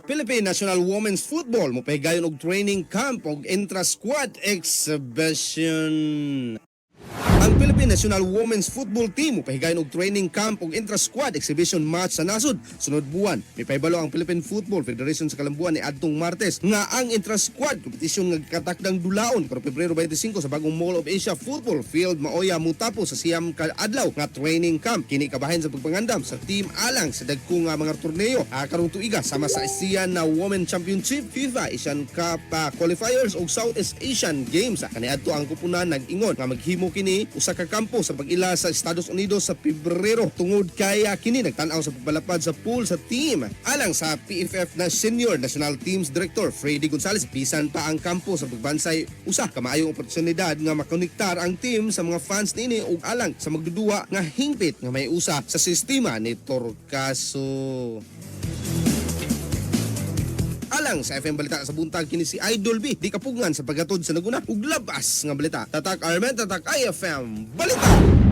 Philippine National Women's Football mopahigayon og training camp og Intrasquad exhibition. Ang Philippine National Women's Football Team mopahigayon og training camp ug intra-squad exhibition match sa nasod sunod buwan. May pahibalo ang Philippine Football Federation sa kalambuan ni adtong Martes nga ang intra-squad kompetisyon nga katakdang dulaon karong Pebrero 25 sa bagong Mall of Asia Football Field Maoya mutapo sa siyam ka adlaw nga training camp. Kini kabahin sa pagpangandam sa team alang sa dagko nga mga torneo karong tuiga sama sa ASEAN na Women Championship, FIFA Asian Cup qualifiers ug Southeast Asian Games. Kaniadto ang kupunan nag-ingon nga maghimo kini usa ka kampo sa pag-ila sa Estados Unidos sa Pebrero tungod kaya kini nagtan-aw sa pagbalapad sa pool sa team. Alang sa PFF na Senior National Teams Director Freddy Gonzalez, bisan pa ang kampo sa pagbansay usa ka maayong oportunidad nga makonektar ang team sa mga fans nini ug alang sa magdudua nga hingpit nga may usa sa sistema ni Torcaso. Alang sa FM Balita sa buntag kini si Idol B di kapugngan sa paghatod sa naguna ug labas nga balita. Tatak Armen, tatak IFM Balita.